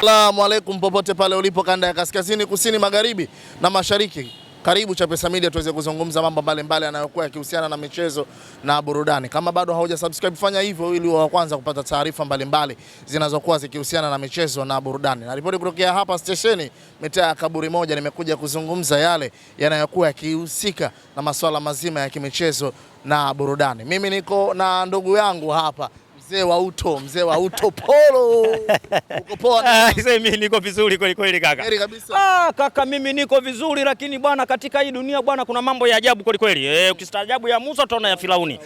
Asalamu alaykum popote pale ulipo kanda ya kaskazini, kusini, magharibi na mashariki. Karibu Chapesa Media tuweze kuzungumza mambo mbalimbali yanayokuwa yakihusiana na michezo na burudani. Kama bado hauja subscribe, fanya hivyo ili wa kwanza kupata taarifa mbalimbali zinazokuwa zikihusiana na michezo na burudani. Na ripoti kutokea hapa stesheni mitaa ya Kaburi Moja, nimekuja kuzungumza yale yanayokuwa yakihusika na masuala mazima ya kimichezo na burudani. Mimi niko na ndugu yangu hapa, mzee wa uto Polo. Uko poa? Mimi niko vizuri kweli kaka. Heri kabisa. Kaka mimi niko vizuri, lakini bwana katika hii dunia bwana kuna mambo ya ajabu kweli. Ukistaajabu ya Musa utaona ya Firauni.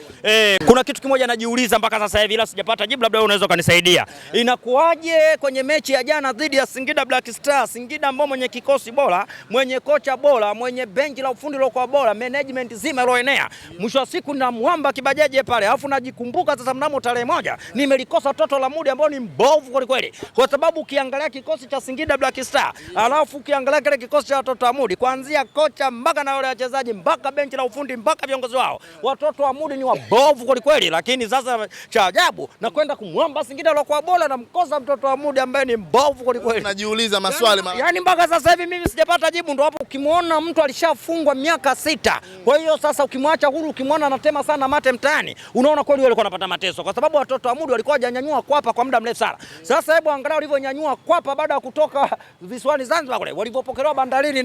Kuna kitu kimoja najiuliza mpaka sasa hivi ila sijapata jibu, labda wewe unaweza kunisaidia. Inakuwaje kwenye mechi ya jana dhidi ya Singida Black Stars, Singida ambao mwenye kikosi bora, mwenye kocha bora, mwenye benchi la ufundi lokuwa bora, management zima iloenea. Mwisho wa siku na mwamba kibajaje pale. Alafu najikumbuka sasa mnamo tarehe 1 nimelikosa toto la Mudi ambao ni mbovu kweli. Kwa sababu ukiangalia kikosi cha Singida Black Star, alafu ukiangalia kile kikosi cha watoto wa Mudi, kuanzia kocha mpaka na wale wachezaji mpaka benchi la ufundi mpaka viongozi wao, watoto wa Mudi ni wabovu kweli. Lakini sasa cha ajabu na kwenda kumwamba Singida lokuwa bora na mkosa mtoto wa Mudi ambaye ni mbovu kweli. Najiuliza maswali yani mpaka sasa hivi mimi sijapata jibu. Ndio hapo ukimwona mtu alishafungwa miaka 6. Kwa hiyo sasa ukimwacha huru, ukimwona anatema sana mate mtaani, unaona kweli wale walikuwa wanapata mateso, kwa sababu watoto wa Mudi walikuwa hajanyanyua kwapa kwa muda mrefu sana. Sasa hebu angalia walivyonyanyua kwapa baada ya kutoka visiwani Zanzibar kule, walivyopokelewa bandarini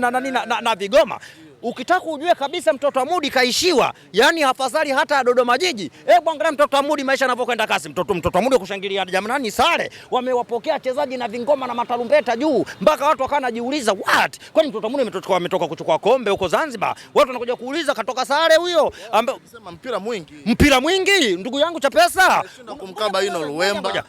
na Vigoma. Ukitaka ujue kabisa mtoto wa Mudi kaishiwa, yani afadhali hata Dodoma Jiji. Hebu angalia mtoto wa Mudi maisha yanavyokwenda kasi. Mtoto wa Mudi kushangilia jamani sare, wamewapokea wachezaji na vingoma na matarumbeta juu, mpaka watu wakawa najiuliza what? Kwani mtoto wa Mudi ametoka kuchukua kombe huko Zanzibar? Watu wanakuja kuuliza katoka sare huyo ambaye sema mpira mwingi ndugu yangu Chapesa kumkaba ino Luemba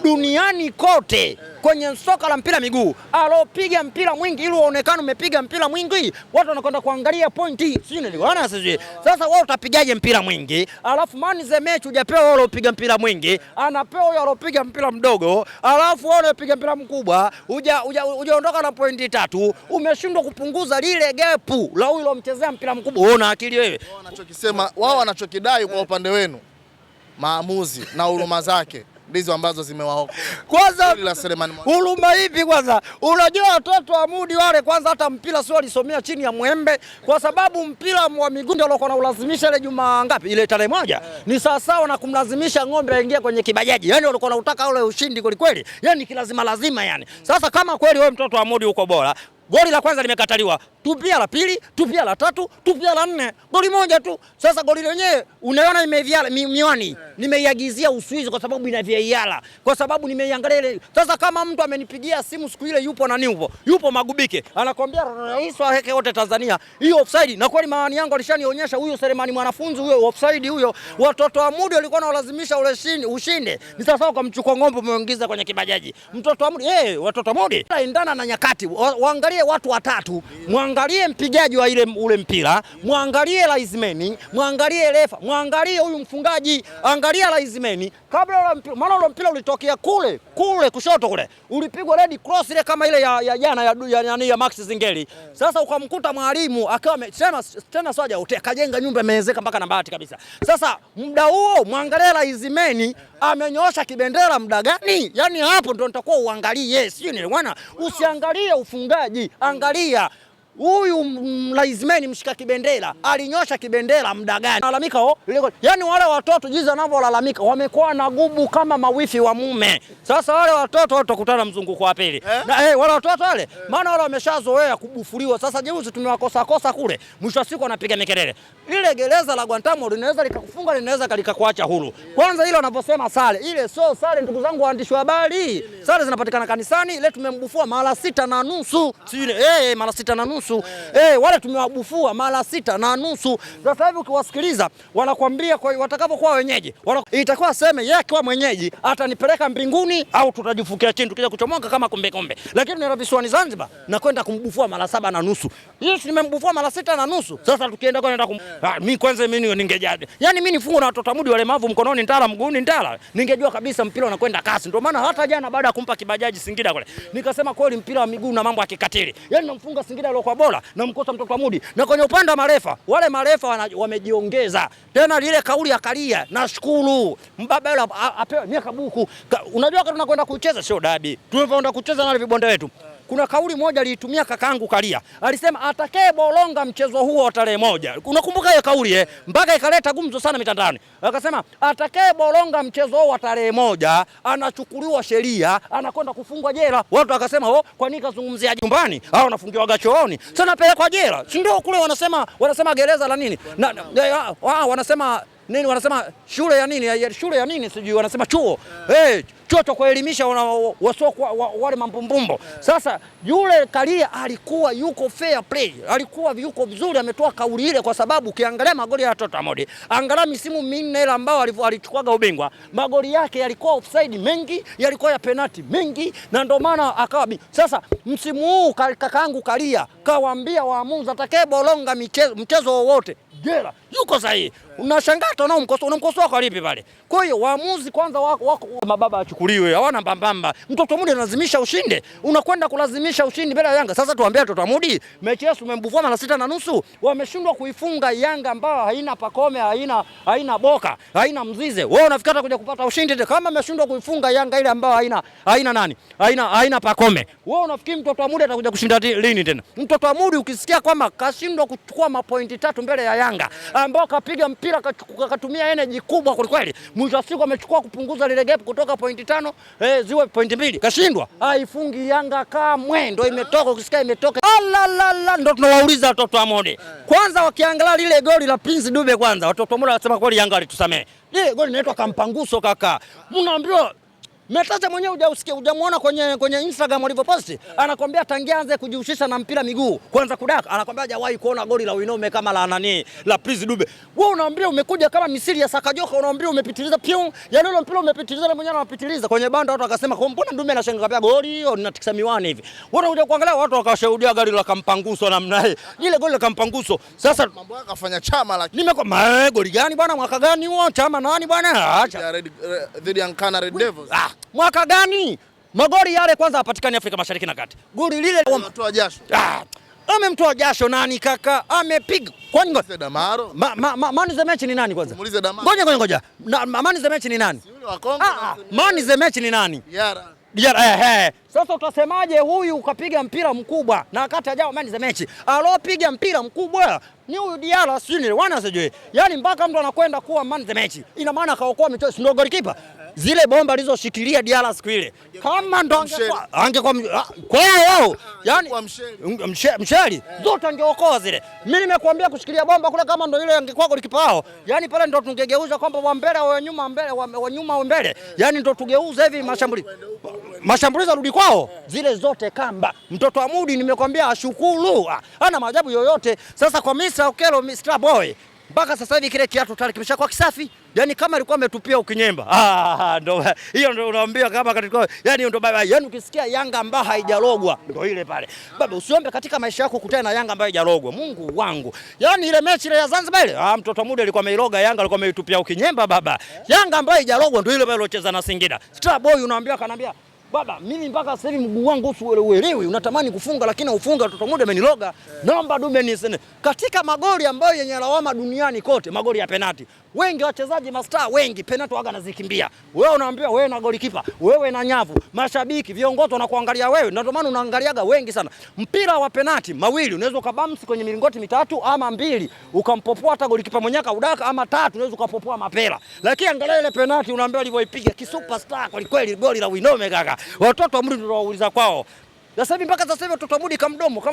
duniani kote kwenye soka la mpira miguu alopiga mpira mwingi ili uonekane umepiga mpira mwingi, watu wanakwenda kuangalia pointi sisi. Sasa wewe utapigaje mpira mwingi alafu man the match hujapewa wewe ulopiga mpira mwingi, anapewa yule alopiga mpira mdogo, alafu wewe unapiga mpira mkubwa, hujaondoka na pointi 3, umeshindwa kupunguza lile gepu la yule alomchezea mpira mkubwa. Unaona akili wewe? Wao wanachokidai kwa upande wenu maamuzi na huruma zake ndizo ambazo zimewaokoa. Kwanza huruma hivi kwanza. Unajua watoto wa Mudi wale kwanza hata mpira sio walisomea chini ya mwembe, kwa sababu mpira wa miguu ndio walikuwa wanalazimisha ile juma ngapi ile tarehe 1 ni sawa na kumlazimisha ng'ombe aingie kwenye kibajaji. Yani walikuwa wanataka ule ushindi kweli. Yani lazima yani. Sasa kama kweli wewe mtoto wa Mudi uko bora, goli la kwanza limekataliwa, tupia la pili, tupia la tatu, tupia la 4, goli moja tu. Sasa goli lenyewe unaona imeviala miwani, nimeiagizia Uswizi kwa sababu inaviala, kwa sababu nimeiangalia ile. Sasa kama mtu amenipigia simu siku ile yupo Magubike, anakwambia rais wa heke wote Tanzania hiyo offside, na kweli maani yangu alishanionyesha huyo Selemani mwanafunzi huyo offside huyo. Watoto wa Mudi walikuwa wanalazimisha ule ushinde, ni sawa kwa mchukua ng'ombe umeongeza kwenye kibajaji. Mtoto wa Mudi watoto wa Mudi endana na nyakati, waangalie watu watatu, mwangalie mpigaji wa ule mpira, mwangalie linesman, mwangalie refa, mwangalie huyu mfungaji, angalia linesman kabla maana ule mpira ulitokea kule kushoto kule, ulipigwa red cross ile kama ile ya jana ya Max Zingeli. Sasa ukamkuta mwalimu akawa tena soja kajenga nyumba imeezeka mpaka na bahati kabisa. Sasa muda huo mwangalie linesman amenyoosha kibendera muda gani? Yani hapo ndio nitakuwa uangalie, sio ni bwana, usiangalie ufungaji, angalia huyu linesman mshika kibendera alinyosha kibendera muda gani? Lalamika yani wale watoto jinsi wanavyolalamika wamekuwa na gubu kama mawifi wa mume. Sasa wale watoto watakutana mzunguko wa pili. Na wale watoto wale maana wale wameshazoea kubufuliwa. Sasa juzi tumewakosa kule, mwisho wa siku wanapiga mikelele. Ile gereza la Guantanamo linaweza likakufunga, linaweza likakuacha huru. Kwanza ile wanaposema sare, ile sio sare ndugu zangu waandishi wa habari. Sare zinapatikana kanisani, ile tumembufua mara 6.5. Sio mara 6.5. Wale tumewabufua mara 6.5. Sasa hivi ukiwasikiliza wanakuambia kwa watakavyokuwa wenyeji, itakuwa sema yeye kwa mwenyeji atanipeleka mbinguni au tutajifukia chini tukija kuchomoka kama kombe. Lakini ni visiwani Zanzibar na kwenda kumbufua mara 7.5. Yes, nimembufua mara 6.5. Sasa tukienda kwenda mimi kwanza mimi ningejadi. Yani mimi nifungo na watoto wa Mudi walemavu mkononi ndala mguuni ndala. Ningejua kabisa mpira unakwenda kasi. Ndio maana hata jana baada ya kumpa kibajaji Singida kule, nikasema kweli mpira wa miguu na mambo ya kikatili. Yani namfunga Singida kwa bora na mkosa mtoto wa Mudi. Na kwenye upande wa marefa, wale marefa wamejiongeza. Tena lile kauli ya Karia, nashukuru. Mbaba yule apewe miaka buku. Unajua wakati tunakwenda kucheza sio dabi. Tunapoenda kucheza na wale vibonde wetu. Kuna kauli moja aliitumia kakaangu Karia. Alisema atakaye bolonga mchezo huo wa tarehe 1. Unakumbuka hiyo kauli mpaka ikaleta gumzo sana mitandaoni. Akasema atakaye bolonga mchezo huo wa tarehe 1 anachukuliwa sheria, anakwenda kufungwa jela. Watu wakasema kwa nini kazungumzia nyumbani? Au anafungiwa chooni? Sasa pelekwa jela. Si ndio kule wanasema gereza la nini? Wanasema nini? Wanasema shule ya nini sijui, wanasema chuo. Chuo cha kuelimisha wale mambumbumbo. Sasa yule Karia alikuwa yuko fair play, alikuwa yuko vizuri, ametoa kauli ile kwa sababu ukiangalia magoli ya Toto Amodi, angalia misimu minne ile ambao alichukuaga ubingwa, magoli yake yalikuwa offside mengi, yalikuwa ya penalty mengi, na ndio maana akawa. Sasa msimu huu kakaangu Karia kawaambia waamuzi atakaye bolonga mchezo wowote jela, yuko sahihi. Unashangaa unamkosoa kwa lipi pale? Kwa hiyo waamuzi kwanza wako mababa achukuliwe, hawana mbambamba. Mtoto Mudi analazimisha ushinde, unakwenda kulazimisha ushindi mbele ya Yanga. Sasa tuambie Mtoto Mudi, mechi yetu tumembuvua mara 6.5, wameshindwa kuifunga Yanga ambao haina Pakome, haina Boka, haina Mzize. Wewe unafikiri kuja kupata ushindi kama ameshindwa kuifunga Yanga ile ambao haina Pakome? Wewe unafikiri Mtoto Mudi atakuja kushinda lini tena? Mtoto Mudi ukisikia kwamba kashindwa kuchukua mapointi 3 mbele ya Yanga ambao kapiga mpira katumia energy kubwa kweli, mwisho wa siku amechukua kupunguza lile gap kutoka pointi 5 ziwe pointi 2, kashindwa. Haifungi Yanga kamwe, ndio imetoka. Ukisikia imetoka ndio tunawauliza watoto wa Modi. Kwanza wakiangalia lile goli la Prince Dube, kwanza watoto wa Modi wanasema kweli Yanga alitusamee. Lile goli linaitwa kampanguso kaka. Mnaambiwa Metacha mwenyewe hujamuona kwenye Instagram alivyoposti, anakuambia tangia anze kujihusisha na mpira miguu kwanza kudaka, anakuambia hajawahi kuona goli la Winome kama la Prince Dube. Wewe unaambia umekuja kama misiri ya Sakajoka, unaambia umepitiliza pion, yani ile mpira umepitiliza na mwenyewe anapitiliza kwenye banda. Watu wakasema kwa mbona Ndume anashangaa pia goli hiyo linatikisa miwani hivi. Wewe unakuja kuangalia watu wakashuhudia goli la kampanguso namna hii. Ile goli la kampanguso. Sasa mambo yake afanya Chama, lakini nimekuwa goli gani bwana, mwaka gani huo? Chama nani bwana? Acha dhidi ya Nkana Red Devils. Mwaka gani? Magoli yale kwanza hapatikani Afrika Mashariki na Kati. Goli lile amemtoa jasho. Amemtoa jasho nani kaka? Amepiga. Kwani Damaro? Man the match ni nani kwanza? Muulize Damaro. Ngoja. Man the match ni nani? Yule wa Kongo. Man the match ni nani? Diarra. Sasa utasemaje huyu ukapiga mpira mkubwa na wakati hajao man the match? Alopiga mpira mkubwa ni huyu Diarra, sijui wana sijui. Yaani mpaka mtu anakwenda kuwa man the match. Ina maana kaokoa michezo, ndio goalkeeper. Zile bomba alizoshikilia Diarra siku ile. Kama ndo angekuwa kwao, yani msheli zote angeokoa zile. Mimi nimekuambia kushikilia bomba kule, kama ndo ile angekuwa goalkeeper wao. Yani pale ndo tungegeuza kwamba wa mbele wa nyuma mbele, wa nyuma wa mbele. Yani ndo tugeuza hivi mashambulizi arudi kwao. Zile zote kamba. Mtoto wa Mudi nimekwambia ashukuru. Hana maajabu yoyote. Sasa kwa Mr. Okelo, Mr. Boy, mpaka sasa hivi kile kiatu tayari kimeshakuwa kisafi. Yaani kama alikuwa ametupia ukinyemba. Ndo hiyo ndo unaambia kama katika, yani ndo baba, yani ukisikia Yanga ambayo haijalogwa ndo ile pale. Baba usiombe katika maisha yako kukutana na Yanga ambayo haijalogwa. Mungu wangu. Yani ile mechi ile ya Zanzibar ile, Mtoto Mudi alikuwa ameiroga Yanga, alikuwa ameitupia ukinyemba baba. Yanga ambayo haijalogwa ndo ile pale iliyocheza na Singida. Star Boy unaambia kanambia, baba mimi mpaka sasa hivi mguu wangu usiuelewi, unatamani kufunga lakini ufunga. Mtoto Mudi ameniloga. Naomba Dube niseme katika magoli ambayo yenye lawama duniani kote, magoli ya penalti. Wengi wachezaji mastaa wengi penalti waga nazikimbia. Wewe unaambiwa wewe na golikipa, wewe na nyavu, mashabiki, viongozi wanakuangalia wewe. Ndio maana unaangaliaga wengi sana. Mpira wa penalti mawili unaweza ukabamsi kwenye milingoti 3 ama 2 ukampopoa hata golikipa mwenyewe kaudaka, ama 3 unaweza ukapopoa mapela. Lakini angalia ile penalti unaambiwa alivyoipiga kisuperstar kwa kweli, goli la Winome kaka. Watoto wa Mudi ndio wauliza kwao. Sasa hivi mpaka sasa hivi Mtoto Mudi kamdomo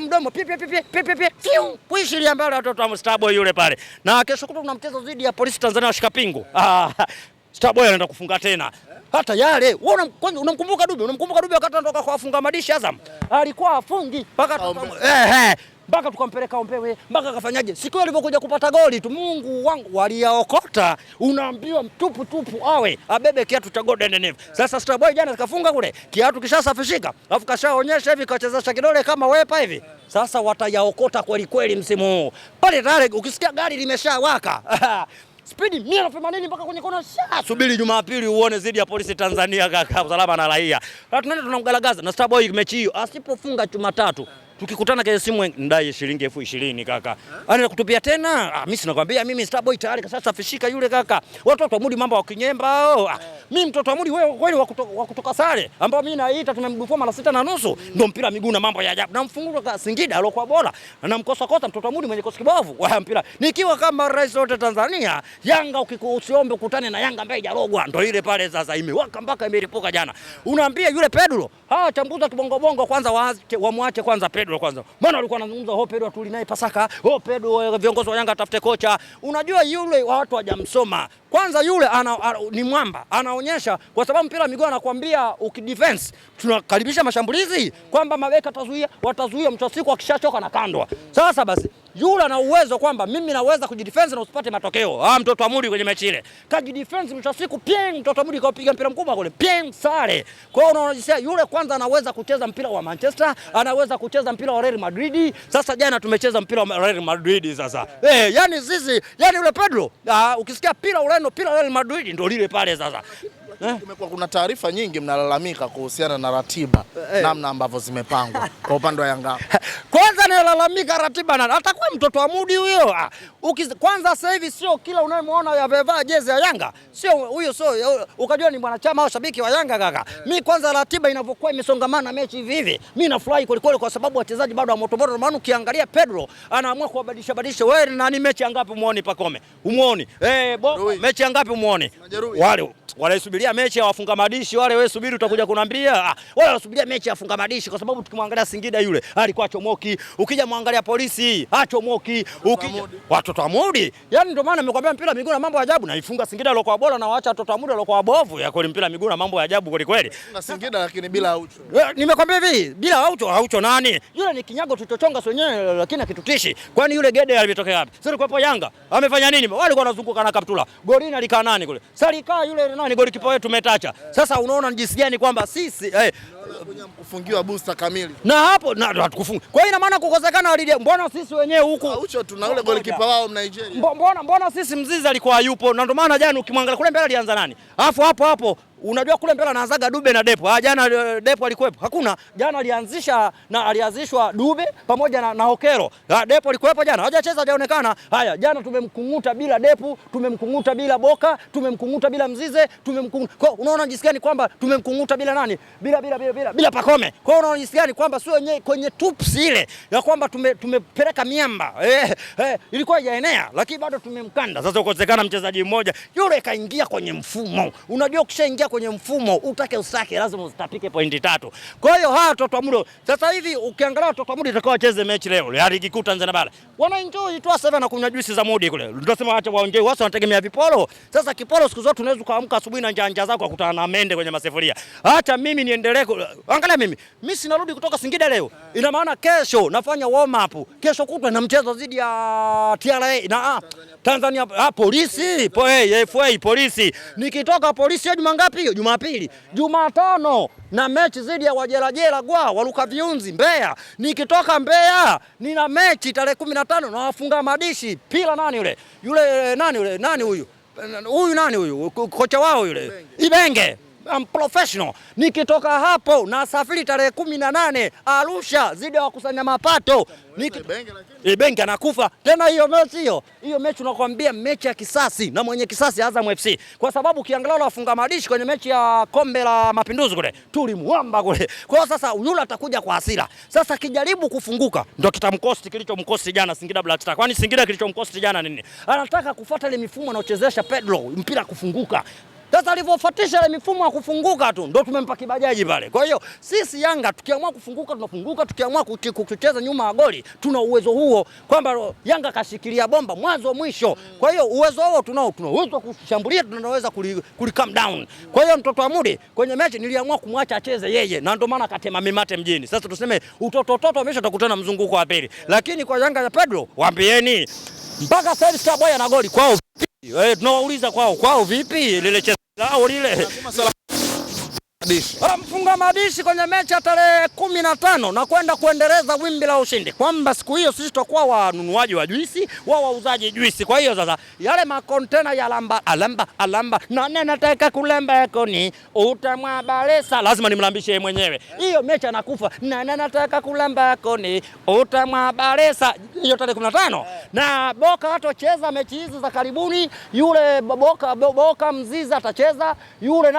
fiu kuishiria mbele watoto wa Star Boy yule pale. Na kesho kutu tuna mchezo dhidi ya Polisi Tanzania washika pingu. Star Boy anaenda kufunga tena. Hata yale wewe unamkumbuka Dube? Unamkumbuka Dube wakati anatoka kuwafunga madishi Azam? Alikuwa afungi mpaka tukampeleka Ombewe, mpaka kafanyaje? Siku alipokuja kupata goli tu, Mungu wangu, waliaokota. Unaambiwa tupu awe abebe kiatu cha Golden Neve. Sasa Star Boy jana kafunga kule, kiatu kishasafishika, alafu kashaonyesha hivi kachezesha kidole kama wepa hivi. Sasa watayaokota kweli msimu huu. Pale tayari ukisikia gari limeshawaka. Spidi 180 mpaka kwenye kona. Subiri Jumapili uone zidi ya Polisi Tanzania kaka, usalama na raia. Tunaenda tunamgalagaza na Star Boy mechi hiyo. Asipofunga Jumatatu tukikutana kwenye simu ndai shilingi 20,000 kaka. Anaenda kutupia tena. Mimi sinakwambia mimi Starboy tayari sasa fishika yule kaka. Watoto wa Mudi mambo wa kinyemba. Mimi mtoto wa Mudi wewe kweli wa kutoka sare ambao mimi naita tumemdufua mara 6.5 ndio mpira miguu na mambo ya ajabu. Na mfungulo Singida alokuwa bora na mkosa mtoto wa Mudi mwenye kosi kibovu wa mpira. Nikiwa kama rais wote Tanzania, Yanga usiombe ukutane na Yanga ambaye hajarogwa ndio ile pale sasa imewaka mpaka imelipuka jana. Unaambia yule Pedro, chambuza kibongo bongo kwanza wamwache kwanza Pedro kwanza. Maana walikuwa wanazungumza Pedro tulinaye Pasaka, Pedro viongozi wa Yanga atafute kocha. Unajua yule watu hawajamsoma. Kwanza yule ni mwamba, anaonyesha kwa sababu mpira miguu anakuambia ukidefense tunakaribisha mashambulizi kwamba mabeka watazuia mtu siku akishachoka na kandwa. Sasa basi yule ana uwezo kwamba mimi naweza kujidefense na usipate matokeo. Mtoto wa Mudi kwenye mechi ile kajidefense mtu siku mtoto wa Mudi kaupiga mpira mkubwa kule sare. Kwa hiyo unaona yule kwanza anaweza kucheza mpira wa Manchester, anaweza kucheza mpira wa Real Madrid. Sasa jana tumecheza mpira wa Real Madrid sasa. Yani sisi yule Pedro ukisikia pira Ureno pira Real Madrid ndio lile pale sasa. Kumekuwa kuna taarifa nyingi mnalalamika kuhusiana na ratiba namna ambavyo zimepangwa kwa upande wa Yanga. Kwanza nilalamika ratiba na atakuwa mtoto wa Mudi huyo. Kwanza sasa hivi sio kila unayemwona yavaa jezi ya Yanga. Sio huyo ukajua ni mwanachama au shabiki wa Yanga kaka. Mimi kwanza ratiba inavyokuwa imesongamana mechi hivi. Mimi nafurahi kweli kwa sababu wachezaji bado wa moto. Maana ukiangalia Pedro anaamua kubadilisha. Wewe nani mechi ngapi umuoni Pakome? Umuoni? Mechi ngapi umuoni? Wale subiria mechi ya wafunga madishi wale, wewe subiri utakuja kunambia. Wale wasubiria mechi ya wafunga madishi kwa sababu tukimwangalia Singida yule alikuwa chomoki, ukija muangalia Polisi achomoki, ukija watoto wa Mudi. Yaani ndio maana nimekwambia mpira miguu na mambo ya ajabu, na ifunga Singida alikuwa bora na waacha watoto wa Mudi alikuwa bovu. Ya kweli mpira miguu na mambo ya ajabu kweli. Na Singida lakini bila Aucho. Nimekwambia hivi, bila Aucho nani? Yule ni kinyago tuchochonga wenyewe lakini akitutishi. Kwani yule Gede alitoka wapi? Sasa kwa Yanga amefanya nini? Wale walikuwa wanazunguka na kaptula. Golini alikaa nani kule? Salikaa yule nani golikipa wetu tumetacha. Sasa unaona jinsi gani kwamba sisi kufungiwa booster kamili. Na hapo hatukufunga. Kwa hiyo ina maana kukosekana mbona sisi wenyewe huku Aucho tuna ule golikipa wao Nigeria. Mbona sisi Mzizi alikuwa yupo na ndio maana jana ukimwangalia kule mbele alianza nani? Alafu hapo unajua kule mbele anaanzaga Dube na Depo. Jana Depo alikuwepo? Hakuna. Jana alianzishwa Dube pamoja na Okero. Depo alikuwepo jana? Hajacheza, hajaonekana. Haya, jana tumemkunguta bila Depo, tumemkunguta bila Boka, tumemkunguta bila Mzize, Kwa unaona jinsi gani kwamba tumemkunguta bila nani? Bila Pakome. Kwa hiyo unaona jinsi gani kwamba sio wenyewe kwenye tups ile ya kwamba tumepeleka miamba. Ilikuwa haijaenea lakini bado tumemkanda. Sasa ukosekana mchezaji mmoja yule kaingia kwenye mfumo. Unajua ukishaingia kwenye mfumo utake usake lazima usitapike pointi 3. Kwa hiyo watoto wa Mudi sasa hivi ukiangalia watoto wa Mudi itakao wacheze mechi leo ya ligi kuu Tanzania bara. Wana enjoy tu sasa na kunywa juice za Mudi kule. Tunasema acha waonje wao wanategemea viporo. Sasa kiporo siku zote unaweza kuamka asubuhi na njanja zako kukutana na mende kwenye masefuria. Acha mimi niendelee. Angalia mimi sinarudi kutoka Singida leo. Ina maana kesho nafanya warm up. Kesho kutwa na mchezo dhidi ya TRA na Tanzania Polisi, FA Polisi. Nikitoka Polisi juma ngapi hiyo? Jumapili. Jumatano na mechi dhidi ya Wajerajera waluka viunzi Mbeya. Nikitoka Mbeya nina mechi tarehe 15 na wafunga madishi. Pila nani yule? Nani huyu? Huyu nani huyu? Kocha wao yule. Ibenge. I'm professional. Nikitoka hapo na safari tarehe 18 Arusha zidi ya wakusanya mapato. Ibenge anakufa. Tena hiyo mechi unakwambia mechi ya kisasi na mwenye kisasi Azam FC. Kwa sababu ukiangalia wafunga madishi kwenye mechi ya Kombe la Mapinduzi kule, tulimwamba kule. Kwa sasa yule atakuja kwa hasira. Sasa kijaribu kufunguka ndio kitamkosti kilichomkosti jana Singida Black Stars. Kwani Singida kilichomkosti jana nini? Anataka kufuata ile mifumo anaochezesha Pedro, mpira kufunguka. Sasa alivyofuatisha ile mifumo ya kufunguka tu ndio tumempa kibajaji pale. Kwa hiyo sisi Yanga tukiamua kufunguka tunafunguka, tukiamua kucheza nyuma ya goli tuna uwezo huo kwamba Yanga kashikilia bomba mwanzo mwisho. Kwa hiyo uwezo huo tunao, tuna uwezo kushambulia, tunaweza calm down. Kwa hiyo mtoto wa Mudi kwenye mechi niliamua kumwacha acheze yeye na ndio maana akatema mimate mjini. Sasa tuseme utoto ameshatakutana mzunguko wa pili. Lakini kwa Yanga ya Pedro waambieni mpaka sasa Starboy ana goli kwao. Tunawauliza kwao vipi lile chezo lao lile. madishi. Mfunga madishi kwenye mechi ya tarehe 15 na kwenda kuendeleza wimbi la ushindi, kwamba siku hiyo sisi tutakuwa wanunuaji wa juisi, wao wauzaji juisi. Kwa hiyo sasa yale makontena ya alamba na nataka kulemba ekoni utamwabalesa, lazima nimlambishe yeye mwenyewe. Hiyo mechi anakufa na nataka kulemba ekoni utamwabalesa, hiyo tarehe 15. Na Boka hatocheza mechi hizi za karibuni. Yule Boka Mzizi atacheza, yule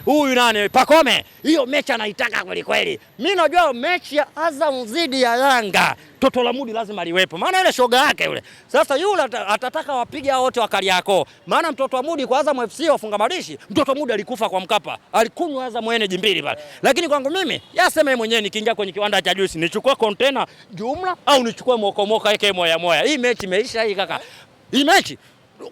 huyu nani Pakome. Hiyo mechi anaitaka kweli kweli. Mimi najua mechi ya Azam dhidi ya Yanga Toto la Mudi lazima liwepo, maana ile shoga yake yule. Sasa yule atataka wapige wote wa Kariakoo, maana mtoto wa Mudi kwa Azam FC wafunga madishi. Mtoto wa Mudi alikufa kwa Mkapa, alikunywa Azam Energy mbili pale. Lakini kwangu mimi yasema yeye mwenyewe, nikiingia kwenye kiwanda cha juice nichukue container jumla au nichukue mokomoka yake moya. Hii mechi imeisha hii kaka. Hii mechi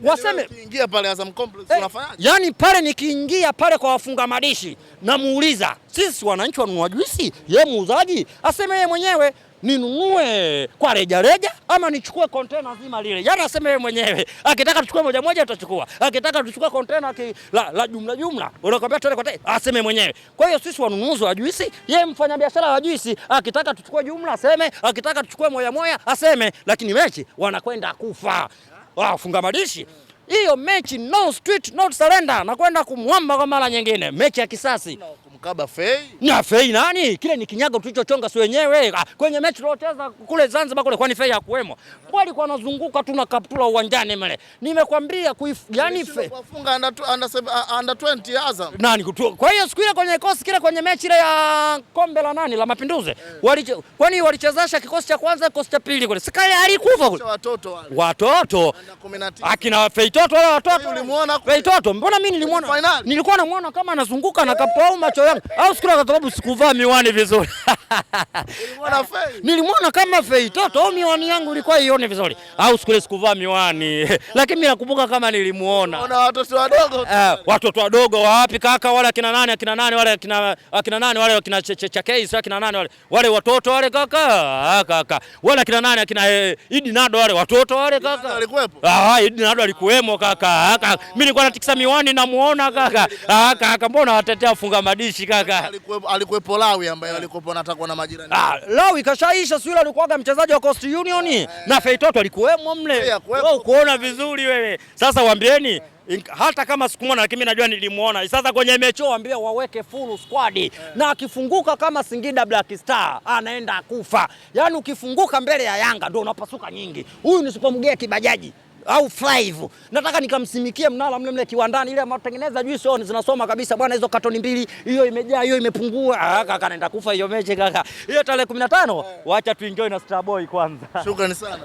waseme ukiingia pale Azam Complex unafanyaje? Yani pale nikiingia pale kwa wafunga madishi namuuliza, sisi wananchi wanunua juisi, yeye muuzaji aseme yeye mwenyewe ninunue kwa reja ama nichukue container zima lile. Yani aseme yeye mwenyewe. Akitaka tuchukue moja atachukua. Akitaka tuchukue container la jumla. Unakwambia tuende container, aseme mwenyewe. Kwa hiyo sisi wanunuzi wa juisi, yeye mfanyabiashara wa juisi, akitaka tuchukue jumla aseme, akitaka tuchukue moja aseme, lakini mechi wanakwenda kufa. Funga madishi. Hiyo mechi no street no surrender, na kwenda kumwamba kwa mara nyingine. Mechi ya kisasi. Kumkaba Fei. Na Fei nani? Kile ni kinyago tulichochonga si wenyewe. Kwenye mechi tuliocheza kule Zanzibar kule, kwani Fei hakuwemo? Kwani kwa anazunguka tu na kaptula uwanjani mle. Nimekwambia yani Fei kufunga under 20 Azam. Nani kutu. Kwa hiyo siku ile kwenye kikosi kile kwenye mechi ile ya kombe la nani la Mapinduzi. Kwani walichezesha kikosi cha kwanza, kikosi cha pili kule. Sikali alikufa kule. Watoto wale. Watoto. Akina Fei Toto wale watoto. Ulimuona Fei Toto? Mbona mimi nilimuona? Nilikuwa namuona kama anazunguka na kaptula macho yangu. Au siku kwa sababu sikuvaa miwani vizuri. Ulimuona Fei? Nilimuona kama Fei Toto au miwani yangu ilikuwa ione vizuri. Au siku ile sikuvaa miwani. Lakini mimi nakumbuka kama nilimuona. Unaona watoto wadogo. Watoto wadogo wapi kaka, wale akina nani wale akina Chakei sio akina nani wale watoto wale kaka. Wale akina nani akina Idi Nado wale watoto wale kaka. Alikuwepo? Idi Nado alikuwemo kaka. Mimi nilikuwa natikisa miwani namuona kaka. Kaka mbona watetea funga madishi kaka. Alikuwepo Lawi ambaye alikuwa anataka na majirani. Lawi kashaisha, sio yule alikuwa mchezaji wa Coast Union na Fei Toto alikuwemo mle. Wewe kuona vizuri wewe. Sasa waambieni hata kama sikumwona, lakini mimi najua nilimuona. Sasa kwenye mechi waambie waweke full squad. Na akifunguka kama Singida Black Star anaenda kufa. Yaani ukifunguka mbele ya Yanga ndio unapasuka nyingi. Huyu nisipomgea kibajaji au Flive, nataka nikamsimikie mnala mle kiwandani ile matengeneza juice on zinasoma kabisa bwana, hizo katoni mbili, hiyo imejaa, hiyo imepungua. Kaka anaenda kufa hiyo mechi kaka. Hiyo tarehe 15 waacha tuenjoy na Starboy kwanza. Shukrani sana.